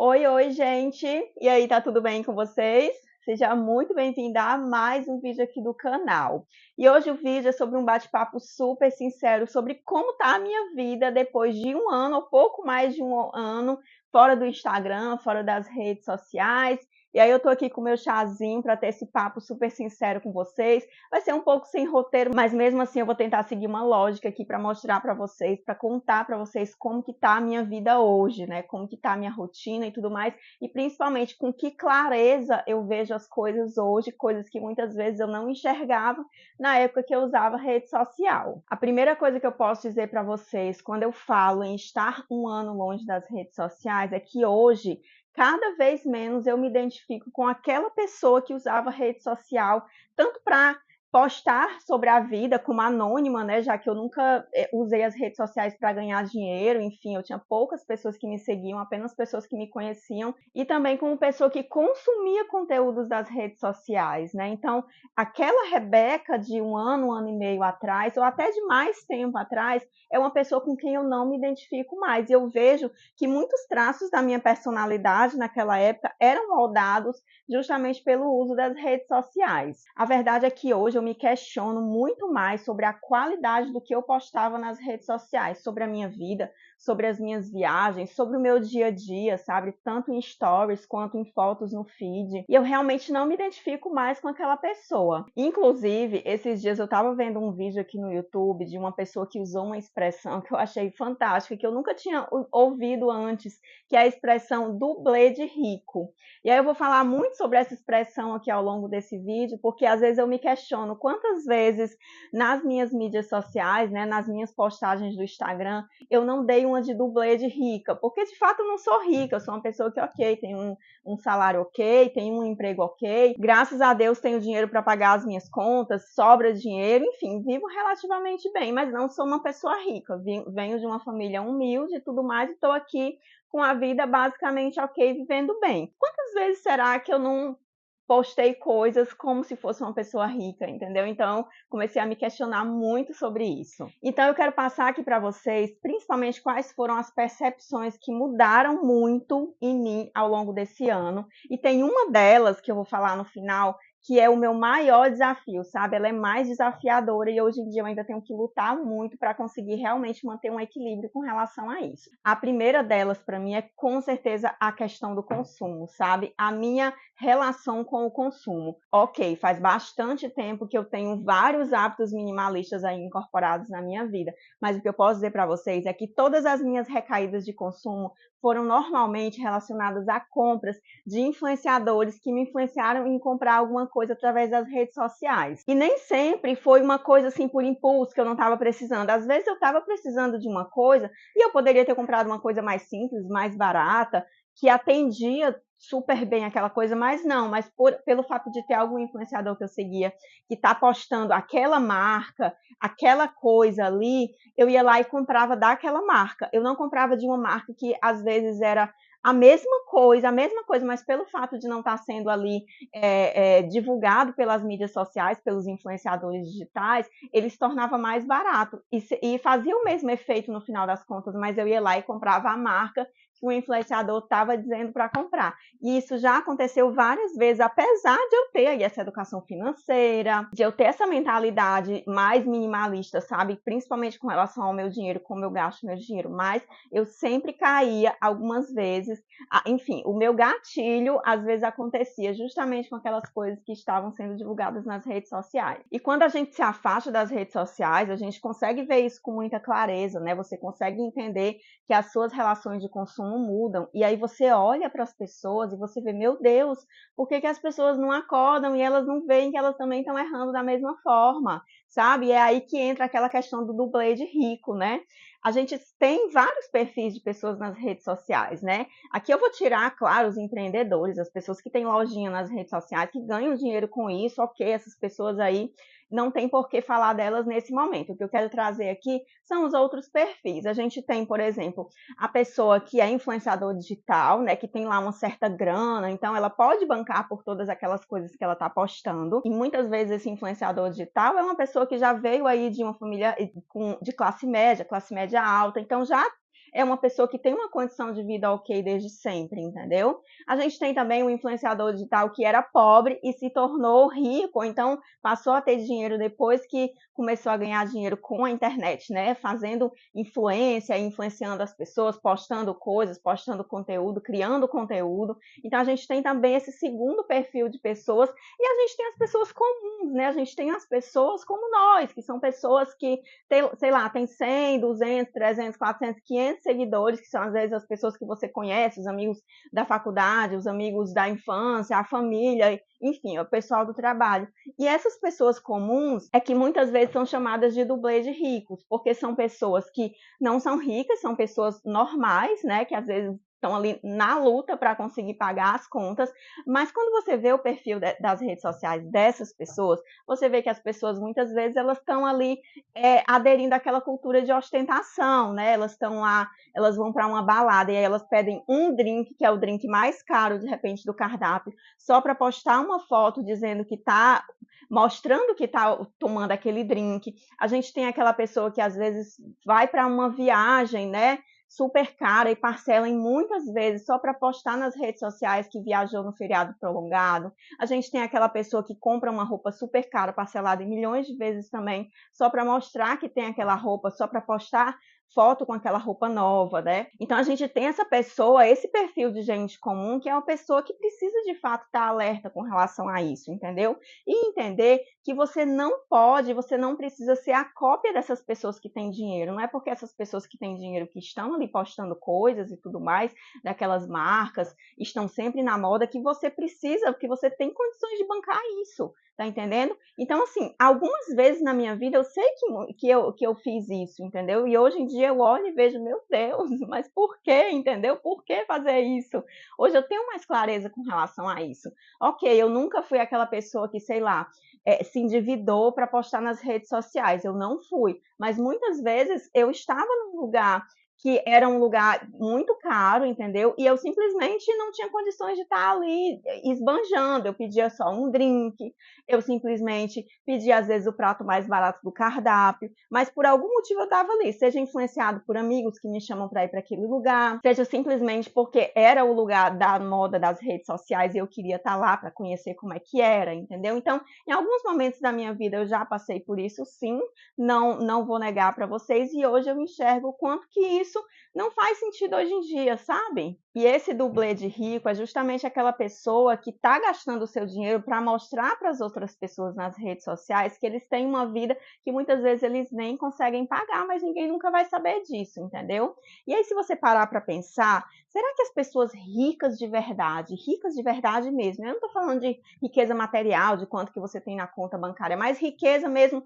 Oi, oi, gente! E aí, tá tudo bem com vocês? Seja muito bem-vinda a mais um vídeo aqui do canal. E hoje o vídeo é sobre um bate-papo super sincero sobre como tá a minha vida depois de um ano, ou pouco mais de um ano, fora do Instagram, fora das redes sociais. E aí eu tô aqui com o meu chazinho para ter esse papo super sincero com vocês. Vai ser um pouco sem roteiro, mas mesmo assim eu vou tentar seguir uma lógica aqui para mostrar para vocês, para contar para vocês como que tá a minha vida hoje, né? Como que tá a minha rotina e tudo mais, e principalmente com que clareza eu vejo as coisas hoje, coisas que muitas vezes eu não enxergava na época que eu usava rede social. A primeira coisa que eu posso dizer para vocês quando eu falo em estar um ano longe das redes sociais é que hoje cada vez menos eu me identifico com aquela pessoa que usava rede social tanto para postar sobre a vida como anônima, né? Já que eu nunca usei as redes sociais para ganhar dinheiro, enfim, eu tinha poucas pessoas que me seguiam, apenas pessoas que me conheciam, e também como pessoa que consumia conteúdos das redes sociais, né? Então, aquela Rebeca de um ano e meio atrás, ou até de mais tempo atrás, é uma pessoa com quem eu não me identifico mais. E eu vejo que muitos traços da minha personalidade naquela época eram moldados justamente pelo uso das redes sociais. A verdade é que hoje eu me questiono muito mais sobre a qualidade do que eu postava nas redes sociais, sobre a minha vida, sobre as minhas viagens, sobre o meu dia a dia, sabe? Tanto em stories quanto em fotos no feed. E eu realmente não me identifico mais com aquela pessoa. Inclusive, esses dias eu estava vendo um vídeo aqui no YouTube de uma pessoa que usou uma expressão que eu achei fantástica, que eu nunca tinha ouvido antes, que é a expressão dublê de rico. E aí eu vou falar muito sobre essa expressão aqui ao longo desse vídeo, porque às vezes eu me questiono quantas vezes nas minhas mídias sociais, né, nas minhas postagens do Instagram, eu não dei uma de dublê de rica, porque de fato eu não sou rica, eu sou uma pessoa que, ok, tem um salário ok, tem um emprego ok, graças a Deus tenho dinheiro para pagar as minhas contas, sobra dinheiro, enfim, vivo relativamente bem, mas não sou uma pessoa rica, venho de uma família humilde e tudo mais, e estou aqui com a vida basicamente ok, vivendo bem. Quantas vezes será que eu não postei coisas como se fosse uma pessoa rica, entendeu? Então, comecei a me questionar muito sobre isso. Então, eu quero passar aqui para vocês, principalmente quais foram as percepções que mudaram muito em mim ao longo desse ano. E tem uma delas que eu vou falar no final, que é o meu maior desafio, sabe? Ela é mais desafiadora e hoje em dia eu ainda tenho que lutar muito para conseguir realmente manter um equilíbrio com relação a isso. A primeira delas, para mim, é com certeza a questão do consumo, sabe? A minha relação com o consumo. Ok, faz bastante tempo que eu tenho vários hábitos minimalistas aí incorporados na minha vida, mas o que eu posso dizer para vocês é que todas as minhas recaídas de consumo foram normalmente relacionadas a compras de influenciadores que me influenciaram em comprar alguma coisa através das redes sociais. E nem sempre foi uma coisa assim por impulso que eu não estava precisando. Às vezes eu estava precisando de uma coisa e eu poderia ter comprado uma coisa mais simples, mais barata, que atendia super bem aquela coisa, mas não, pelo fato de ter algum influenciador que eu seguia que está postando aquela marca, aquela coisa ali, eu ia lá e comprava daquela marca. Eu não comprava de uma marca que às vezes era a mesma coisa, mas pelo fato de não estar sendo ali divulgado pelas mídias sociais, pelos influenciadores digitais, ele se tornava mais barato e fazia o mesmo efeito no final das contas, mas eu ia lá e comprava a marca que o influenciador estava dizendo para comprar. E isso já aconteceu várias vezes, apesar de eu ter aí essa educação financeira, de eu ter essa mentalidade mais minimalista, sabe? Principalmente com relação ao meu dinheiro, como eu gasto meu dinheiro. Mas eu sempre caía algumas vezes. Enfim, o meu gatilho às vezes acontecia justamente com aquelas coisas que estavam sendo divulgadas nas redes sociais. E quando a gente se afasta das redes sociais, a gente consegue ver isso com muita clareza, né? Você consegue entender que as suas relações de consumo mudam. E aí você olha para as pessoas e você vê, meu Deus, por que as pessoas não acordam e elas não veem que elas também estão errando da mesma forma, sabe? E é aí que entra aquela questão do dublê de rico, né? A gente tem vários perfis de pessoas nas redes sociais, né? Aqui eu vou tirar, claro, os empreendedores, as pessoas que têm lojinha nas redes sociais, que ganham dinheiro com isso, ok, essas pessoas aí não tem por que falar delas nesse momento. O que eu quero trazer aqui são os outros perfis. A gente tem, por exemplo, a pessoa que é influenciador digital, né, que tem lá uma certa grana, então ela pode bancar por todas aquelas coisas que ela está postando. E muitas vezes esse influenciador digital é uma pessoa que já veio aí de uma família de classe média alta, então já é uma pessoa que tem uma condição de vida ok desde sempre, entendeu? A gente tem também um influenciador digital que era pobre e se tornou rico, ou então passou a ter dinheiro depois que começou a ganhar dinheiro com a internet, né? Fazendo influência, influenciando as pessoas, postando coisas, postando conteúdo, criando conteúdo. Então a gente tem também esse segundo perfil de pessoas e a gente tem as pessoas comuns, né? A gente tem as pessoas como nós, que são pessoas que tem, sei lá, tem 100, 200, 300, 400, 500 seguidores, que são às vezes as pessoas que você conhece, os amigos da faculdade, os amigos da infância, a família, enfim, o pessoal do trabalho. E essas pessoas comuns é que muitas vezes são chamadas de dublê de ricos, porque são pessoas que não são ricas, são pessoas normais, né, que às vezes estão ali na luta para conseguir pagar as contas, mas quando você vê o perfil das redes sociais dessas pessoas, você vê que as pessoas muitas vezes elas estão ali aderindo àquela cultura de ostentação, né? Elas estão lá, elas vão para uma balada e aí elas pedem um drink, que é o drink mais caro de repente do cardápio, só para postar uma foto dizendo que está mostrando que está tomando aquele drink. A gente tem aquela pessoa que às vezes vai para uma viagem, né? Super cara e parcela em muitas vezes só para postar nas redes sociais que viajou no feriado prolongado. A gente tem aquela pessoa que compra uma roupa super cara, parcelada em milhões de vezes também, só para mostrar que tem aquela roupa, só para postar foto com aquela roupa nova, né? Então a gente tem essa pessoa, esse perfil de gente comum, que é uma pessoa que precisa de fato estar alerta com relação a isso, entendeu? E entender que você não pode, você não precisa ser a cópia dessas pessoas que têm dinheiro. Não é porque essas pessoas que têm dinheiro, que estão ali postando coisas e tudo mais, daquelas marcas, estão sempre na moda, que você precisa, porque você tem condições de bancar isso. Tá entendendo? Então, assim, algumas vezes na minha vida eu sei que eu fiz isso, entendeu? E hoje em dia eu olho e vejo, meu Deus, mas por quê, entendeu? Por que fazer isso? Hoje eu tenho mais clareza com relação a isso. Ok, eu nunca fui aquela pessoa que, sei lá, se endividou para postar nas redes sociais. Eu não fui. Mas muitas vezes eu estava num lugar que era um lugar muito caro, entendeu? E eu simplesmente não tinha condições de estar ali esbanjando. Eu pedia só um drink, eu simplesmente pedia, às vezes, o prato mais barato do cardápio, mas por algum motivo eu estava ali, seja influenciado por amigos que me chamam para ir para aquele lugar, seja simplesmente porque era o lugar da moda das redes sociais e eu queria estar lá para conhecer como é que era, entendeu? Então, em alguns momentos da minha vida eu já passei por isso, sim, não vou negar para vocês, e hoje eu enxergo o quanto que isso não faz sentido hoje em dia, sabe? E esse dublê de rico é justamente aquela pessoa que está gastando o seu dinheiro para mostrar para as outras pessoas nas redes sociais que eles têm uma vida que muitas vezes eles nem conseguem pagar, mas ninguém nunca vai saber disso, entendeu? E aí, se você parar para pensar, será que as pessoas ricas de verdade mesmo, eu não estou falando de riqueza material, de quanto que você tem na conta bancária, mas riqueza mesmo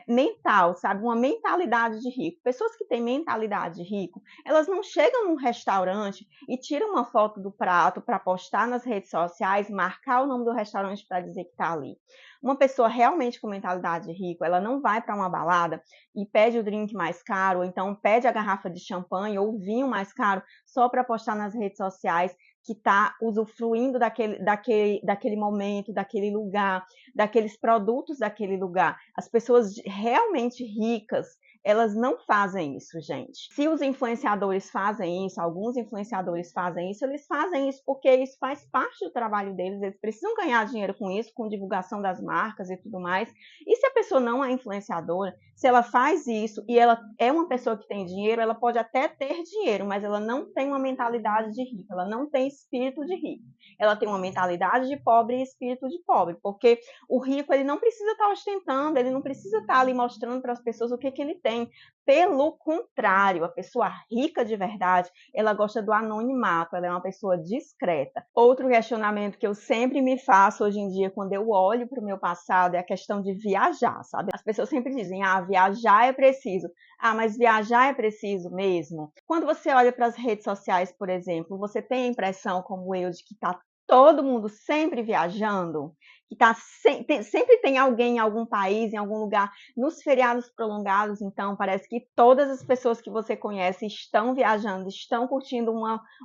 mental, sabe? Uma mentalidade de rico. Pessoas que têm mentalidade de rico, elas não chegam num restaurante e tiram uma foto do prato para postar nas redes sociais, marcar o nome do restaurante para dizer que está ali. Uma pessoa realmente com mentalidade de rico, ela não vai para uma balada e pede o drink mais caro, ou então pede a garrafa de champanhe ou vinho mais caro só para postar nas redes sociais que está usufruindo daquele momento, daquele lugar, daqueles produtos daquele lugar. As pessoas realmente ricas, elas não fazem isso, gente. Se os influenciadores fazem isso, alguns influenciadores fazem isso, eles fazem isso porque isso faz parte do trabalho deles, eles precisam ganhar dinheiro com isso, com divulgação das marcas e tudo mais. E se a pessoa não é influenciadora, se ela faz isso e ela é uma pessoa que tem dinheiro, ela pode até ter dinheiro, mas ela não tem uma mentalidade de rico, ela não tem espírito de rico. Ela tem uma mentalidade de pobre e espírito de pobre, porque o rico, ele não precisa estar ostentando, ele não precisa estar ali mostrando para as pessoas o que ele tem. Pelo contrário, a pessoa rica de verdade, ela gosta do anonimato, ela é uma pessoa discreta. Outro questionamento que eu sempre me faço hoje em dia, quando eu olho para o meu passado, é a questão de viajar, sabe? As pessoas sempre dizem, viajar é preciso. Mas viajar é preciso mesmo? Quando você olha para as redes sociais, por exemplo, você tem a impressão, como eu, de que está todo mundo sempre viajando? Que sempre tem alguém em algum país, em algum lugar, nos feriados prolongados, então parece que todas as pessoas que você conhece estão viajando, estão curtindo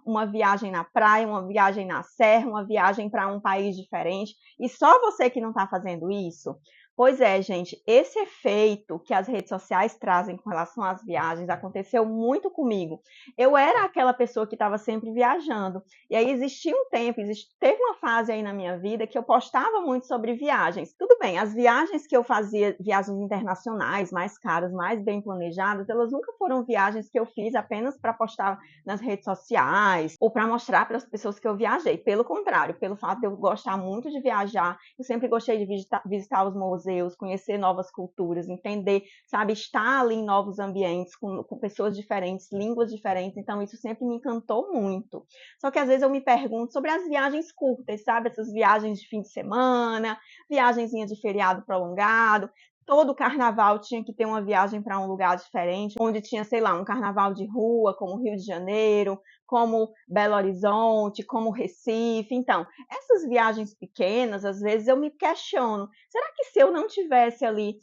uma viagem na praia, uma viagem na serra, uma viagem para um país diferente, e só você que não está fazendo isso? Pois é, gente, esse efeito que as redes sociais trazem com relação às viagens aconteceu muito comigo. Eu era aquela pessoa que estava sempre viajando, e aí existia um tempo, teve uma fase aí na minha vida que eu postava muito sobre viagens. Tudo bem, as viagens que eu fazia, viagens internacionais, mais caras, mais bem planejadas, elas nunca foram viagens que eu fiz apenas para postar nas redes sociais ou para mostrar para as pessoas que eu viajei. Pelo contrário, pelo fato de eu gostar muito de viajar, eu sempre gostei de visitar os museus, conhecer novas culturas, entender, sabe, estar ali em novos ambientes, com pessoas diferentes, línguas diferentes, então isso sempre me encantou muito. Só que às vezes eu me pergunto sobre as viagens curtas, sabe, essas viagens de fim de semana, viagenzinha de feriado prolongado, todo carnaval tinha que ter uma viagem para um lugar diferente, onde tinha, sei lá, um carnaval de rua, como Rio de Janeiro, como Belo Horizonte, como Recife. Então, essas viagens pequenas, às vezes eu me questiono, será que se eu não tivesse ali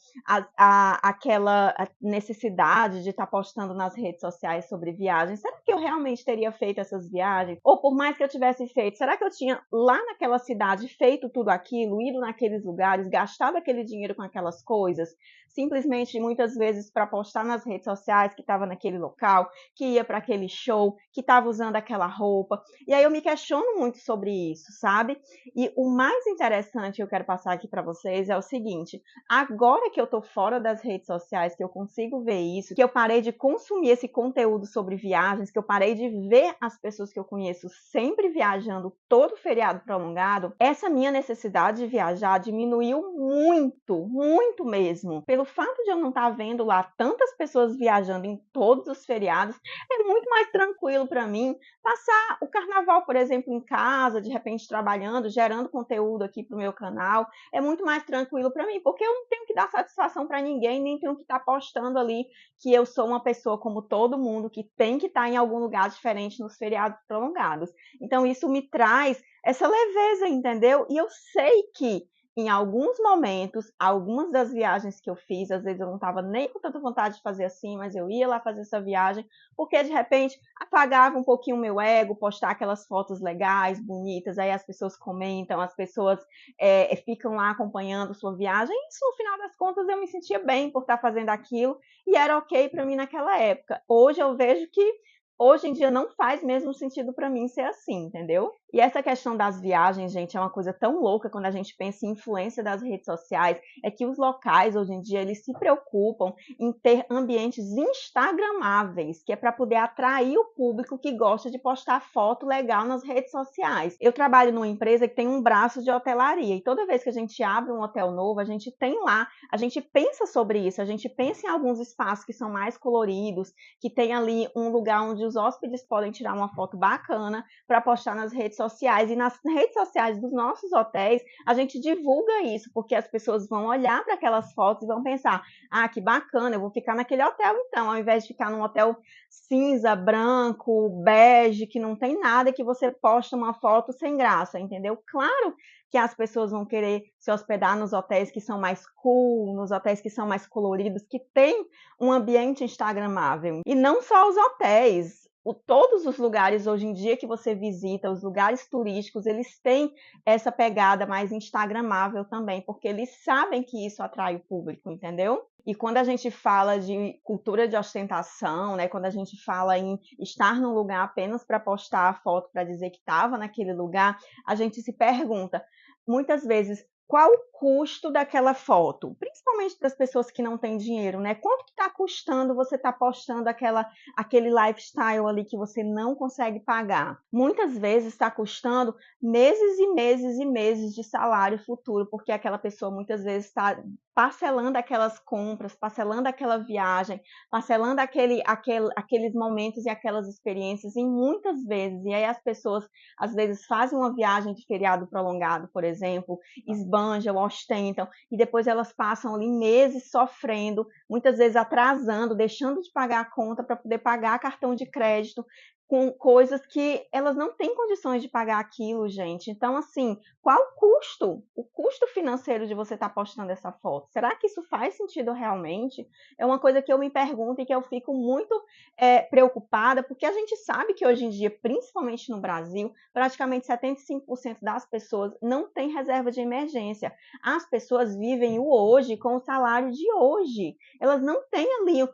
aquela necessidade de estar postando nas redes sociais sobre viagens, será que eu realmente teria feito essas viagens? Ou por mais que eu tivesse feito, será que eu tinha lá naquela cidade feito tudo aquilo, ido naqueles lugares, gastado aquele dinheiro com aquelas coisas? Simplesmente, muitas vezes, para postar nas redes sociais que estava naquele local, que ia para aquele show, que estava usando aquela roupa. E aí eu me questiono muito sobre isso, sabe? E o mais interessante que eu quero passar aqui para vocês é o seguinte: agora que eu tô fora das redes sociais, que eu consigo ver isso, que eu parei de consumir esse conteúdo sobre viagens, que eu parei de ver as pessoas que eu conheço sempre viajando todo feriado prolongado, essa minha necessidade de viajar diminuiu muito, muito mesmo. Pelo fato de eu não estar vendo lá tantas pessoas viajando em todos os feriados, é muito mais tranquilo para mim passar o carnaval, por exemplo, em casa, de repente trabalhando, gerando conteúdo aqui para o meu canal. É muito mais tranquilo para mim, porque eu não tenho que dar satisfação para ninguém, nem tenho que estar postando ali que eu sou uma pessoa como todo mundo, que tem que estar em algum lugar diferente nos feriados prolongados. Então, isso me traz essa leveza, entendeu? E eu sei que em alguns momentos, algumas das viagens que eu fiz, às vezes eu não estava nem com tanta vontade de fazer assim, mas eu ia lá fazer essa viagem, porque de repente apagava um pouquinho o meu ego, postar aquelas fotos legais, bonitas, aí as pessoas comentam, as pessoas ficam lá acompanhando sua viagem, e isso no final das contas eu me sentia bem por estar fazendo aquilo, e era ok para mim naquela época. Hoje eu vejo que hoje em dia não faz mesmo sentido para mim ser assim, entendeu? E essa questão das viagens, gente, é uma coisa tão louca quando a gente pensa em influência das redes sociais, é que os locais hoje em dia eles se preocupam em ter ambientes instagramáveis, que é para poder atrair o público que gosta de postar foto legal nas redes sociais. Eu trabalho numa empresa que tem um braço de hotelaria e toda vez que a gente abre um hotel novo, a gente tem lá, a gente pensa sobre isso, a gente pensa em alguns espaços que são mais coloridos, que tem ali um lugar onde os hóspedes podem tirar uma foto bacana para postar nas redes sociais. E nas redes sociais dos nossos hotéis, a gente divulga isso, porque as pessoas vão olhar para aquelas fotos e vão pensar: ah, que bacana, eu vou ficar naquele hotel então, ao invés de ficar num hotel cinza, branco, bege, que não tem nada, que você posta uma foto sem graça, entendeu? Claro que as pessoas vão querer se hospedar nos hotéis que são mais cool, nos hotéis que são mais coloridos, que tem um ambiente instagramável. E não só os hotéis, todos os lugares hoje em dia que você visita, os lugares turísticos, eles têm essa pegada mais instagramável também, porque eles sabem que isso atrai o público, entendeu? E quando a gente fala de cultura de ostentação, né, quando a gente fala em estar num lugar apenas para postar a foto para dizer que estava naquele lugar, a gente se pergunta muitas vezes qual o custo daquela foto, principalmente das pessoas que não têm dinheiro, né? Quanto que está custando você estar postando aquele lifestyle ali que você não consegue pagar? Muitas vezes está custando meses e meses e meses de salário futuro, porque aquela pessoa muitas vezes está parcelando aquelas compras, parcelando aquela viagem, parcelando aqueles momentos e aquelas experiências em muitas vezes. E aí as pessoas, às vezes, fazem uma viagem de feriado prolongado, por exemplo, esbanjam, ostentam, e depois elas passam ali meses sofrendo, muitas vezes atrasando, deixando de pagar a conta para poder pagar cartão de crédito, com coisas que elas não têm condições de pagar aquilo, gente. Então, assim, qual o custo? O custo financeiro de você estar postando essa foto? Será que isso faz sentido realmente? É uma coisa que eu me pergunto e que eu fico muito preocupada, porque a gente sabe que hoje em dia, principalmente no Brasil, praticamente 75% das pessoas não têm reserva de emergência. As pessoas vivem o hoje com o salário de hoje. Elas não têm ali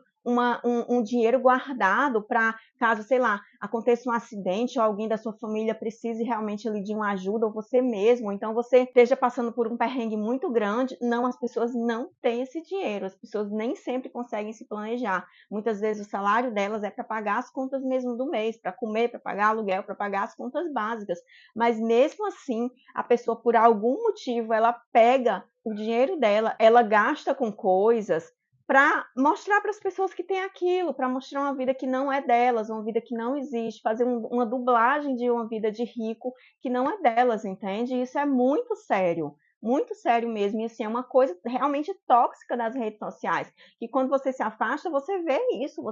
um dinheiro guardado para caso, sei lá, aconteça um acidente ou alguém da sua família precise realmente ali de uma ajuda, ou você mesmo, ou então você esteja passando por um perrengue muito grande. Não, as pessoas não têm esse dinheiro, as pessoas nem sempre conseguem se planejar. Muitas vezes o salário delas é para pagar as contas mesmo do mês, para comer, para pagar aluguel, para pagar as contas básicas. Mas mesmo assim, a pessoa, por algum motivo, ela pega o dinheiro dela, ela gasta com coisas para mostrar para as pessoas que tem aquilo, para mostrar uma vida que não é delas, uma vida que não existe, fazer uma dublagem de uma vida de rico que não é delas, entende? E isso é muito sério mesmo, e assim, é uma coisa realmente tóxica das redes sociais, que quando você se afasta, você vê isso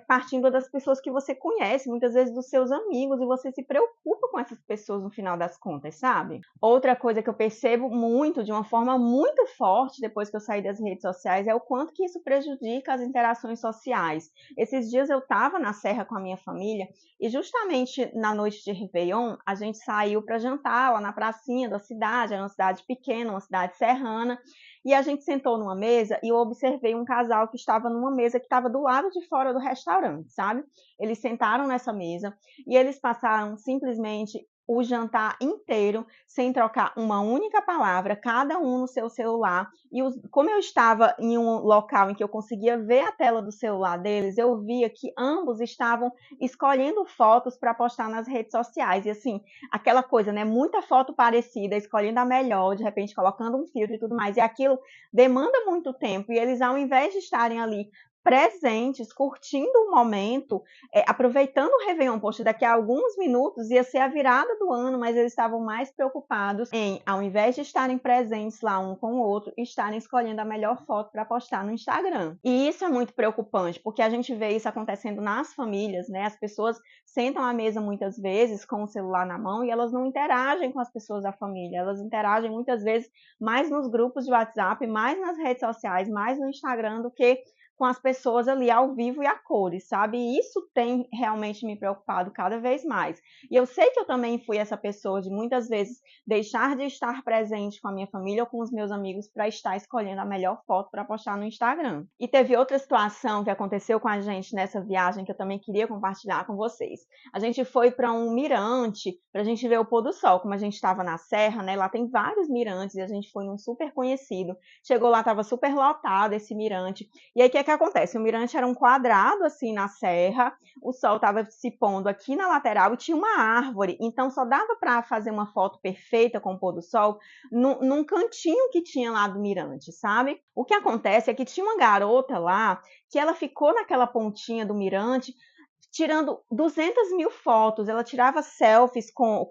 partindo das pessoas que você conhece, muitas vezes dos seus amigos, e você se preocupa com essas pessoas no final das contas, sabe? Outra coisa que eu percebo muito, de uma forma muito forte, depois que eu saí das redes sociais, é o quanto que isso prejudica as interações sociais. Esses dias eu estava na Serra com a minha família, e justamente na noite de Réveillon, a gente saiu para jantar lá na pracinha da cidade, era uma cidade pequena, uma cidade serrana, e a gente sentou numa mesa e eu observei um casal que estava numa mesa que estava do lado de fora do restaurante, sabe? Eles sentaram nessa mesa e eles passaram simplesmente o jantar inteiro sem trocar uma única palavra, cada um no seu celular. E como eu estava em um local em que eu conseguia ver a tela do celular deles, eu via que ambos estavam escolhendo fotos para postar nas redes sociais. E assim, aquela coisa, né? Muita foto parecida, escolhendo a melhor, de repente colocando um filtro e tudo mais. E aquilo demanda muito tempo. E eles, ao invés de estarem ali presentes, curtindo o momento, aproveitando o Réveillon, poxa, daqui a alguns minutos ia ser a virada do ano, mas eles estavam mais preocupados em, ao invés de estarem presentes lá um com o outro, estarem escolhendo a melhor foto para postar no Instagram. E isso é muito preocupante, porque a gente vê isso acontecendo nas famílias, né? As pessoas sentam à mesa muitas vezes com o celular na mão e elas não interagem com as pessoas da família, elas interagem muitas vezes mais nos grupos de WhatsApp, mais nas redes sociais, mais no Instagram do que com as pessoas ali ao vivo e a cores, sabe? E isso tem realmente me preocupado cada vez mais. E eu sei que eu também fui essa pessoa de muitas vezes deixar de estar presente com a minha família ou com os meus amigos para estar escolhendo a melhor foto para postar no Instagram. E teve outra situação que aconteceu com a gente nessa viagem que eu também queria compartilhar com vocês. A gente foi para um mirante para a gente ver o pôr do sol. Como a gente estava na serra, né? Lá tem vários mirantes e a gente foi num super conhecido. Chegou lá, estava super lotado esse mirante. E aí, o que acontece? O mirante era um quadrado, assim, na serra, o sol estava se pondo aqui na lateral e tinha uma árvore, então só dava para fazer uma foto perfeita com o pôr do sol num cantinho que tinha lá do mirante, sabe? O que acontece é que tinha uma garota lá, que ela ficou naquela pontinha do mirante, tirando 200 mil fotos, ela tirava selfies com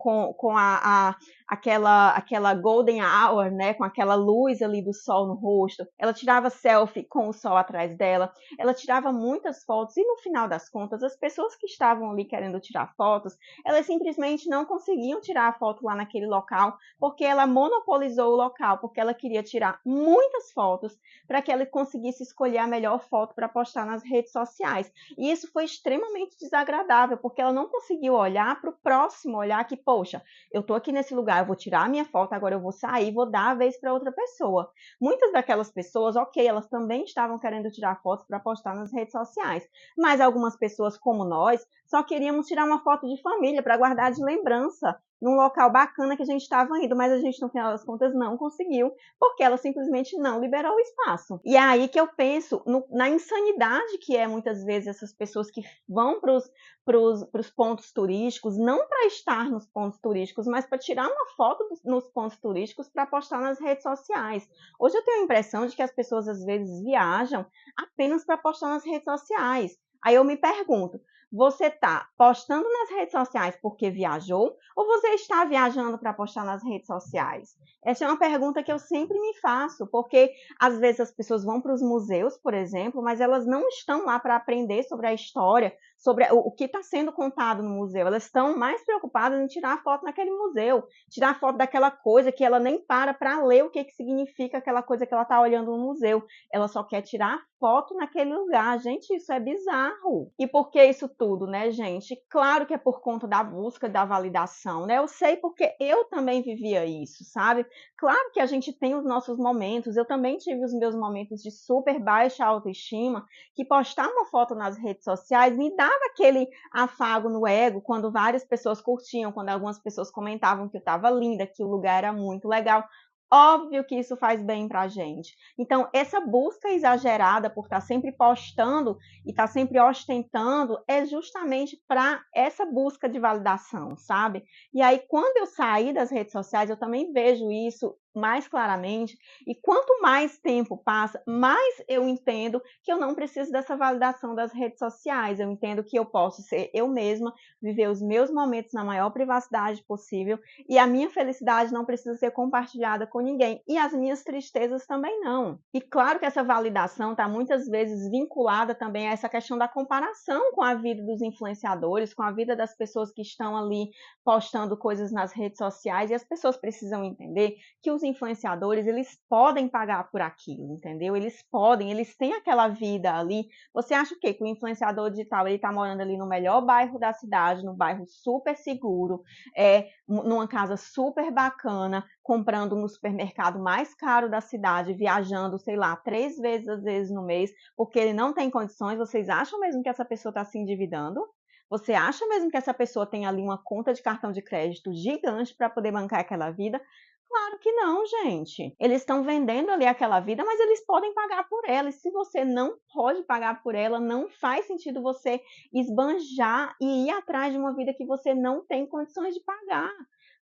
aquela golden hour, né, com aquela luz ali do sol no rosto, ela tirava selfie com o sol atrás dela, ela tirava muitas fotos e no final das contas, as pessoas que estavam ali querendo tirar fotos, elas simplesmente não conseguiam tirar a foto lá naquele local, porque ela monopolizou o local, porque ela queria tirar muitas fotos para que ela conseguisse escolher a melhor foto para postar nas redes sociais. E isso foi extremamente desagradável, porque ela não conseguiu olhar para o próximo, olhar que, poxa, eu estou aqui nesse lugar, eu vou tirar a minha foto, agora eu vou sair, vou dar a vez para outra pessoa. Muitas daquelas pessoas, ok, elas também estavam querendo tirar fotos para postar nas redes sociais, mas algumas pessoas como nós só queríamos tirar uma foto de família para guardar de lembrança num local bacana que a gente estava indo, mas a gente, no final das contas, não conseguiu, porque ela simplesmente não liberou o espaço. E é aí que eu penso na insanidade que é, muitas vezes, essas pessoas que vão para os pontos turísticos, não para estar nos pontos turísticos, mas para tirar uma foto nos pontos turísticos para postar nas redes sociais. Hoje eu tenho a impressão de que as pessoas, às vezes, viajam apenas para postar nas redes sociais. Aí eu me pergunto, você está postando nas redes sociais porque viajou ou você está viajando para postar nas redes sociais? Essa é uma pergunta que eu sempre me faço, porque às vezes as pessoas vão para os museus, por exemplo, mas elas não estão lá para aprender sobre a história, sobre o que está sendo contado no museu. Elas estão mais preocupadas em tirar foto naquele museu, tirar foto daquela coisa que ela nem para ler o que significa aquela coisa que ela está olhando no museu. Ela só quer tirar foto naquele lugar. Gente, isso é bizarro. E por que isso tudo, né, gente? Claro que é por conta da busca da validação, né? Eu sei porque eu também vivia isso, sabe? Claro que a gente tem os nossos momentos. Eu também tive os meus momentos de super baixa autoestima, que postar uma foto nas redes sociais me dava aquele afago no ego quando várias pessoas curtiam, quando algumas pessoas comentavam que eu estava linda, que o lugar era muito legal. Óbvio que isso faz bem pra gente. Então, essa busca exagerada por estar sempre postando e estar sempre ostentando é justamente para essa busca de validação, sabe? E aí, quando eu saí das redes sociais, eu também vejo isso mais claramente. E quanto mais tempo passa, mais eu entendo que eu não preciso dessa validação das redes sociais. Eu entendo que eu posso ser eu mesma, viver os meus momentos na maior privacidade possível e a minha felicidade não precisa ser compartilhada com ninguém. E as minhas tristezas também não. E claro que essa validação está muitas vezes vinculada também a essa questão da comparação com a vida dos influenciadores, com a vida das pessoas que estão ali postando coisas nas redes sociais. E as pessoas precisam entender que os influenciadores, eles podem pagar por aquilo, entendeu? Eles podem, eles têm aquela vida ali. Você acha o quê? Que o influenciador digital, ele tá morando ali no melhor bairro da cidade, no bairro super seguro, numa casa super bacana, comprando no supermercado mais caro da cidade, viajando, sei lá, 3 vezes às vezes no mês, porque ele não tem condições. Vocês acham mesmo que essa pessoa está se endividando? Você acha mesmo que essa pessoa tem ali uma conta de cartão de crédito gigante para poder bancar aquela vida? Claro que não, gente. Eles estão vendendo ali aquela vida, mas eles podem pagar por ela. E se você não pode pagar por ela, não faz sentido você esbanjar e ir atrás de uma vida que você não tem condições de pagar,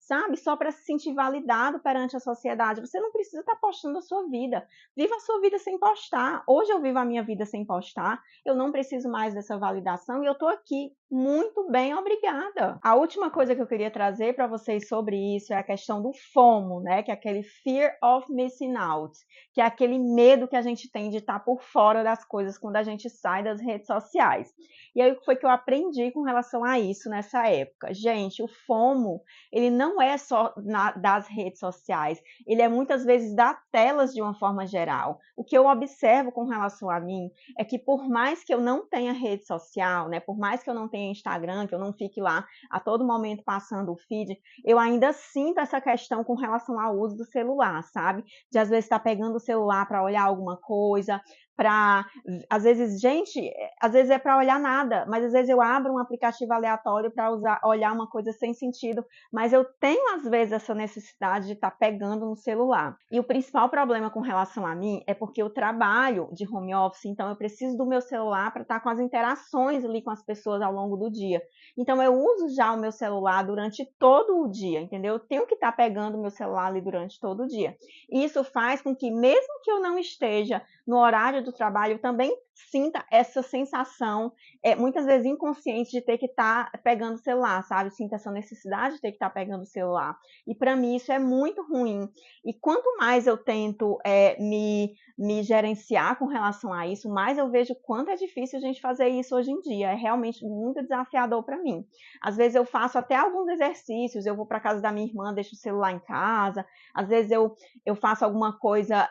sabe? Só para se sentir validado perante a sociedade. Você não precisa estar postando a sua vida. Viva a sua vida sem postar. Hoje eu vivo a minha vida sem postar. Eu não preciso mais dessa validação e eu estou aqui. Muito bem, obrigada. A última coisa que eu queria trazer para vocês sobre isso é a questão do FOMO, né? Que é aquele Fear of Missing Out, que é aquele medo que a gente tem de estar por fora das coisas quando a gente sai das redes sociais. E aí o que foi que eu aprendi com relação a isso nessa época? Gente, o FOMO, ele não é só das redes sociais, ele é muitas vezes das telas de uma forma geral. O que eu observo com relação a mim é que por mais que eu não tenha rede social, né, por mais que eu não tenha Instagram, que eu não fique lá a todo momento passando o feed, eu ainda sinto essa questão com relação ao uso do celular, sabe? De às vezes estar pegando o celular para olhar alguma coisa, para às vezes, gente, às vezes é para olhar nada, mas às vezes eu abro um aplicativo aleatório para olhar uma coisa sem sentido, mas eu tenho às vezes essa necessidade de estar pegando no celular. E o principal problema com relação a mim é porque eu trabalho de home office, então eu preciso do meu celular para estar com as interações ali com as pessoas ao longo do dia. Então eu uso já o meu celular durante todo o dia, entendeu? Eu tenho que estar pegando o meu celular ali durante todo o dia. E isso faz com que, mesmo que eu não esteja no horário do trabalho, eu também sinta essa sensação, muitas vezes inconsciente, de ter que estar pegando o celular, sabe? Sinta essa necessidade de ter que estar pegando o celular. E para mim isso é muito ruim. E quanto mais eu tento me gerenciar com relação a isso, mais eu vejo quanto é difícil a gente fazer isso hoje em dia. É realmente muito desafiador para mim. Às vezes eu faço até alguns exercícios, eu vou para casa da minha irmã, deixo o celular em casa. Às vezes eu faço alguma coisa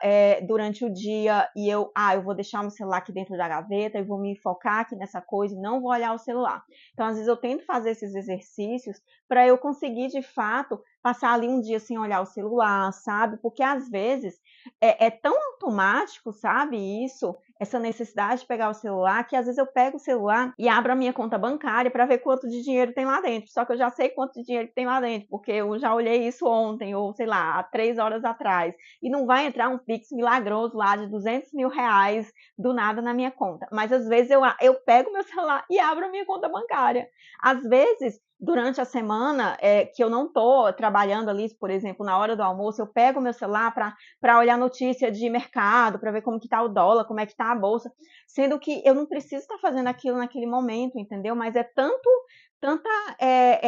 durante o dia e eu vou deixar o celular aqui dentro da gaveta, eu vou me focar aqui nessa coisa e não vou olhar o celular. Então, às vezes eu tento fazer esses exercícios para eu conseguir, de fato, passar ali um dia sem olhar o celular, sabe? Porque às vezes é tão automático, sabe, isso, essa necessidade de pegar o celular, que às vezes eu pego o celular e abro a minha conta bancária para ver quanto de dinheiro tem lá dentro. Só que eu já sei quanto de dinheiro tem lá dentro, porque eu já olhei isso ontem, ou sei lá, há 3 horas atrás. E não vai entrar um Pix milagroso lá de 200 mil reais do nada na minha conta. Mas às vezes eu pego meu celular e abro a minha conta bancária. Às vezes, durante a semana que eu não estou trabalhando ali, por exemplo, na hora do almoço, eu pego o meu celular para olhar notícia de mercado, para ver como que está o dólar, como é que está a bolsa, sendo que eu não preciso estar fazendo aquilo naquele momento, entendeu? Mas é tanta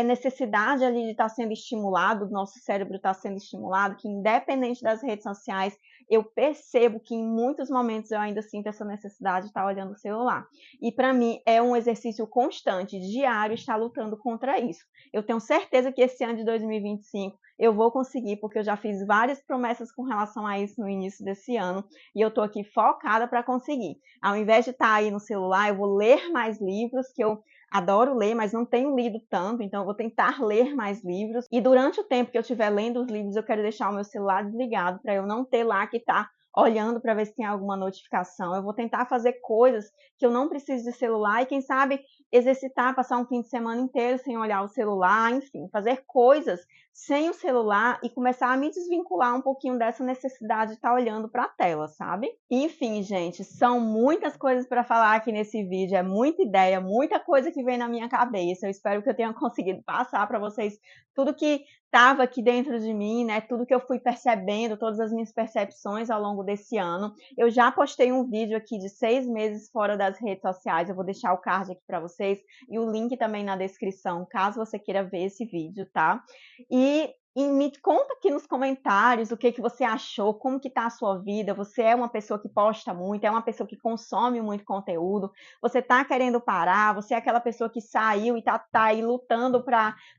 necessidade ali de estar sendo estimulado, o nosso cérebro está sendo estimulado, que independente das redes sociais, eu percebo que em muitos momentos eu ainda sinto essa necessidade de estar olhando o celular. E para mim é um exercício constante, diário, estar lutando contra isso. Eu tenho certeza que esse ano de 2025 eu vou conseguir, porque eu já fiz várias promessas com relação a isso no início desse ano, e eu estou aqui focada para conseguir. Ao invés de estar aí no celular, eu vou ler mais livros, que eu adoro ler, mas não tenho lido tanto, então eu vou tentar ler mais livros. E durante o tempo que eu estiver lendo os livros, eu quero deixar o meu celular desligado, para eu não ter lá que estar olhando para ver se tem alguma notificação. Eu vou tentar fazer coisas que eu não preciso de celular e, quem sabe, exercitar, passar um fim de semana inteiro sem olhar o celular, enfim, fazer coisas sem o celular e começar a me desvincular um pouquinho dessa necessidade de estar olhando para a tela, sabe? Enfim, gente, são muitas coisas para falar aqui nesse vídeo, é muita ideia, muita coisa que vem na minha cabeça. Eu espero que eu tenha conseguido passar para vocês tudo que estava aqui dentro de mim, né? Tudo que eu fui percebendo, todas as minhas percepções ao longo desse ano. Eu já postei um vídeo aqui de 6 meses fora das redes sociais, eu vou deixar o card aqui para vocês e o link também na descrição, caso você queira ver esse vídeo, tá? E me conta aqui nos comentários o que você achou, como que tá a sua vida. Você é uma pessoa que posta muito, é uma pessoa que consome muito conteúdo, você tá querendo parar, você é aquela pessoa que saiu e tá aí lutando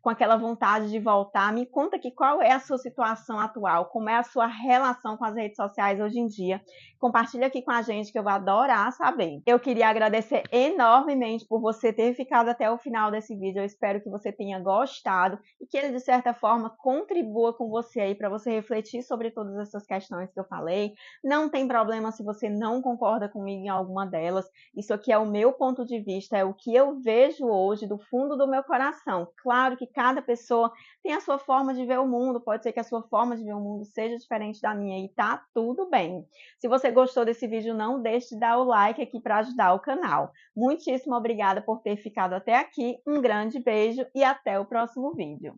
com aquela vontade de voltar. Me conta aqui qual é a sua situação atual, como é a sua relação com as redes sociais hoje em dia. Compartilha aqui com a gente que eu vou adorar saber. Eu queria agradecer enormemente por você ter ficado até o final desse vídeo. Eu espero que você tenha gostado e que ele, de certa forma, contribua com você aí para você refletir sobre todas essas questões que eu falei. Não tem problema se você não concorda comigo em alguma delas. Isso aqui é o meu ponto de vista, é o que eu vejo hoje do fundo do meu coração. Claro que cada pessoa tem a sua forma de ver o mundo, pode ser que a sua forma de ver o mundo seja diferente da minha e tá tudo bem. Se você gostou desse vídeo, não deixe de dar o like aqui para ajudar o canal. Muitíssimo obrigada por ter ficado até aqui, um grande beijo e até o próximo vídeo.